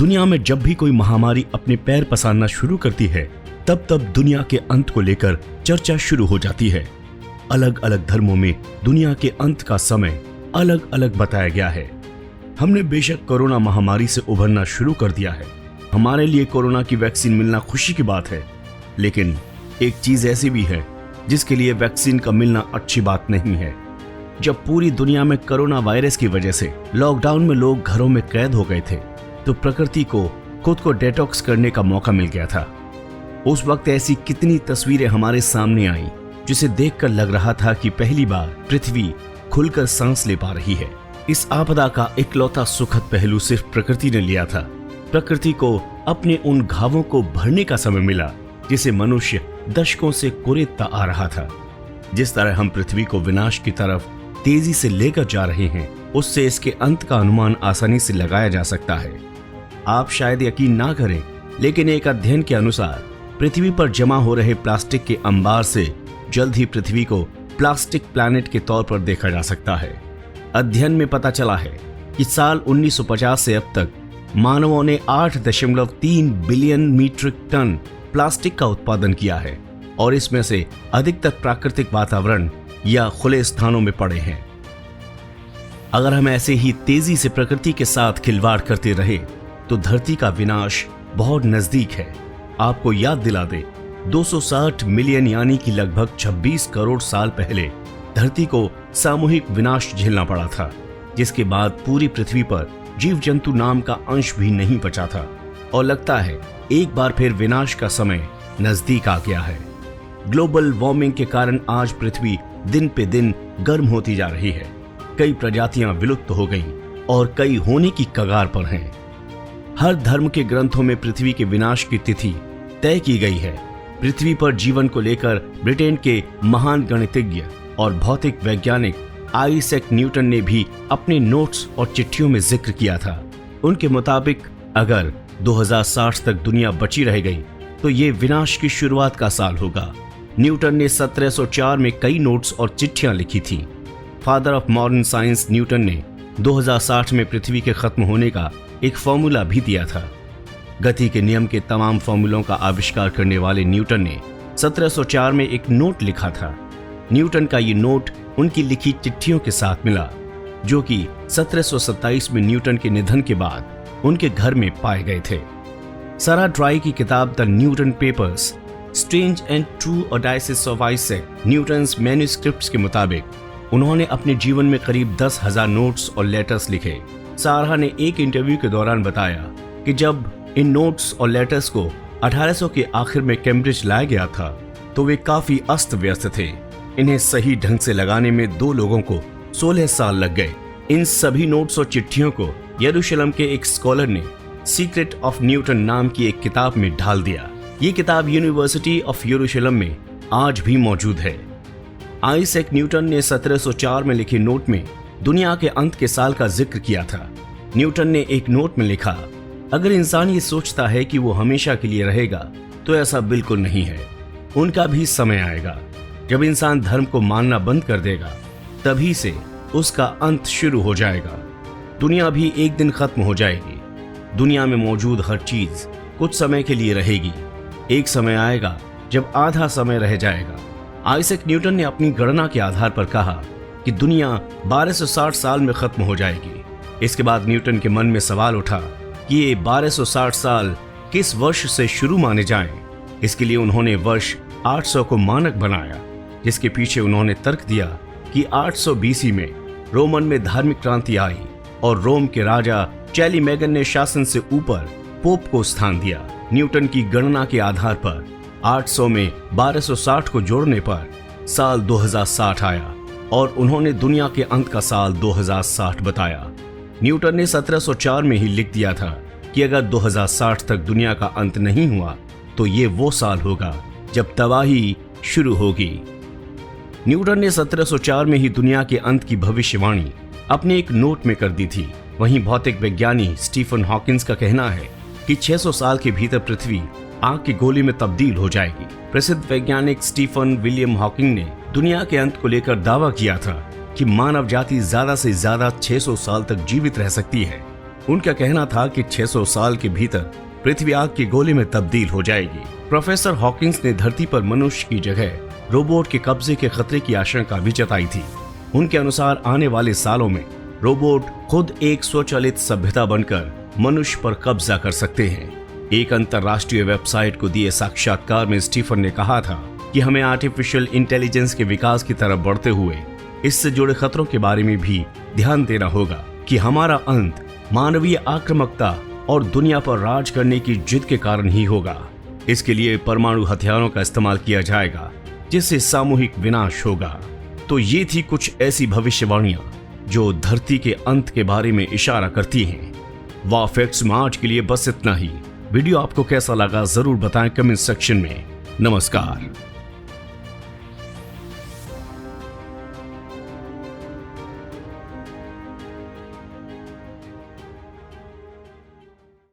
दुनिया में जब भी कोई महामारी अपने पैर पसारना शुरू करती है तब तब दुनिया के अंत को लेकर चर्चा शुरू हो जाती है। अलग अलग धर्मों में दुनिया के अंत का समय अलग अलग बताया गया है। हमने बेशक कोरोना महामारी से उभरना शुरू कर दिया है। हमारे लिए कोरोना की वैक्सीन मिलना खुशी की बात है, लेकिन एक चीज ऐसी भी है जिसके लिए वैक्सीन का मिलना अच्छी बात नहीं है। जब पूरी दुनिया में कोरोना वायरस की वजह से लॉकडाउन में लोग घरों में कैद हो गए थे तो प्रकृति को खुद को डिटॉक्स करने का मौका मिल गया था। उस वक्त ऐसी कितनी तस्वीरें हमारे सामने आई जिसे देखकर लग रहा था कि पहली बार पृथ्वी खुलकर सांस ले पा रही है। इस आपदा का इकलौता सुखद पहलू सिर्फ प्रकृति ने लिया था। प्रकृति को अपने उन घावों को भरने का समय मिला जिसे मनुष्य दशकों से कुरेदता आ रहा था। जिस तरह हम पृथ्वी को विनाश की तरफ तेजी से लेकर जा रहे हैं, उससे इसके अंत का अनुमान आसानी से लगाया जा सकता है। आप शायद यकीन ना करें, लेकिन एक अध्ययन के अनुसार पृथ्वी पर जमा हो रहे प्लास्टिक के अंबार से जल्द ही पृथ्वी को प्लास्टिक प्लैनेट के तौर पर देखा जा सकता है। अध्ययन में पता चला है कि साल 1950 से अब तक मानवों ने 8.3 बिलियन मीट्रिक टन प्लास्टिक का उत्पादन किया है और इसमें से अधिकतर प्राकृतिक वातावरण या खुले स्थानों में पड़े हैं। अगर हम ऐसे ही तेजी से प्रकृति के साथ खिलवाड़ करते रहे तो धरती का विनाश बहुत नजदीक है। आपको याद दिला दे, 260 मिलियन यानी कि लगभग 26 करोड़ साल पहले धरती को सामूहिक विनाश झेलना पड़ा था, जिसके बाद पूरी पृथ्वी पर जीव जंतु नाम का अंश भी नहीं बचा था और लगता है एक बार फिर विनाश का समय नजदीक आ गया है। ग्लोबल वार्मिंग के कारण आज पृथ्वी दिन पे दिन गर्म होती जा रही है। कई प्रजातियां विलुप्त हो गईं और कई होने की कगार पर हैं। हर धर्म के ग्रंथों में पृथ्वी के विनाश की तिथि तय की गई है। पृथ्वी पर जीवन को लेकर ब्रिटेन के महान गणितज्ञ और भौतिक वैज्ञानिक आइजैक न्यूटन ने भी अपने नोट्स और चिट्ठियों में जिक्र किया था। उनके मुताबिक अगर 2060 तक दुनिया बची रह गई तो ये विनाश की शुरुआत का साल होगा। न्यूटन ने 1704 में कई नोट्स और चिट्ठियां लिखी थी। Father of modern science Newton ने 2060 में पृथ्वी के खत्म होने का एक फॉर्मूला भी दिया था। गति के नियम के तमाम फॉर्मूलों का आविष्कार करने वाले न्यूटन ने 1704 में एक नोट लिखा था। न्यूटन का ये नोट उनकी लिखी चिट्ठियों के साथ मिला, जो कि 1727 में न्यूटन के निधन के बाद उनके घर में पाए गए थे। सारा ड्राई की किताब the Newton papers strange and true odyssey of Isaac Newton's manuscripts के मुताबिक उन्होंने अपने जीवन में करीब 10,000 नोट्स और लेटर्स लिखे। सारा ने एक इंटरव्यू के दौरान बताया कि जब इन नोट्स और लेटर्स को 1800 के आखिर में कैम्ब्रिज लाया गया था तो वे काफी अस्त व्यस्त थे। इन्हें सही ढंग से लगाने में 2 लोगों को 16 साल लग गए। इन सभी नोट्स और चिट्ठियों को यरूशलेम के एक स्कॉलर ने सीक्रेट ऑफ न्यूटन नाम की एक किताब में ढाल दिया। ये किताब यूनिवर्सिटी ऑफ यरूशलेम में आज भी मौजूद है। आइजैक न्यूटन ने 1704 में लिखे नोट में दुनिया के अंत के साल का जिक्र किया था। न्यूटन ने एक नोट में लिखा, अगर इंसान ये सोचता है कि वो हमेशा के लिए रहेगा तो ऐसा बिल्कुल नहीं है। उनका भी समय आएगा जब इंसान धर्म को मानना बंद कर देगा, तभी से उसका अंत शुरू हो जाएगा। दुनिया भी एक दिन खत्म हो जाएगी। दुनिया में मौजूद हर चीज कुछ समय के लिए रहेगी। एक समय आएगा जब आधा समय रह जाएगा। आइजैक न्यूटन ने अपनी गणना के आधार पर कहा कि दुनिया 1260 साल में खत्म हो जाएगी। इसके बाद न्यूटन के मन में सवाल उठा कि ये 1260 साल किस वर्ष से शुरू माने जाएं। इसके लिए उन्होंने वर्ष 800 को मानक बनाया, जिसके पीछे उन्होंने तर्क दिया कि 800 BC में रोमन में धार्मिक क्रांति आई और रोम के राजा चैलीमैगन ने शासन से ऊपर पोप को स्थान दिया। न्यूटन की गणना के आधार पर 800 में 1260 को जोड़ने पर साल 2060 आया और उन्होंने दुनिया के अंत का साल 2060 बताया। न्यूटन ने 1704 में ही लिख दिया था कि अगर 2060 तक दुनिया का अंत नहीं हुआ तो ये वो साल होगा जब तबाही शुरू होगी। न्यूटन ने 1704 में ही दुनिया के अंत की भविष्यवाणी अपने एक नोट में कर दी थी। वहीं भौतिक विज्ञानी स्टीफन हॉकिंस का कहना है कि 600 साल के भीतर पृथ्वी आग की गोली में तब्दील हो जाएगी। प्रसिद्ध वैज्ञानिक स्टीफन विलियम हॉकिंग ने दुनिया के अंत को लेकर दावा किया था कि मानव जाति ज्यादा से ज्यादा 600 साल तक जीवित रह सकती है। उनका कहना था कि 600 साल के भीतर पृथ्वी आग के गोले में तब्दील हो जाएगी। प्रोफेसर हॉकिंस ने धरती पर मनुष्य की जगह रोबोट के कब्जे के खतरे की आशंका भी जताई थी। उनके अनुसार आने वाले सालों में रोबोट खुद एक स्वचालित सभ्यता बनकर मनुष्य पर कब्जा कर सकते हैं। एक अंतरराष्ट्रीय वेबसाइट को दिए साक्षात्कार में स्टीफन ने कहा था कि हमें आर्टिफिशियल इंटेलिजेंस के विकास की तरफ बढ़ते हुए इससे जुड़े खतरों के बारे में भी ध्यान देना होगा कि हमारा अंत मानवीय आक्रामकता और दुनिया पर राज करने की जिद के कारण ही होगा। इसके लिए परमाणु हथियारों का इस्तेमाल किया जाएगा जिससे सामूहिक विनाश होगा। तो ये थी कुछ ऐसी भविष्यवाणियां जो धरती के अंत के बारे में इशारा करती हैं। वाह फैक्ट्स में आज के लिए बस इतना ही। वीडियो आपको कैसा लगा जरूर बताएं कमेंट सेक्शन में। नमस्कार।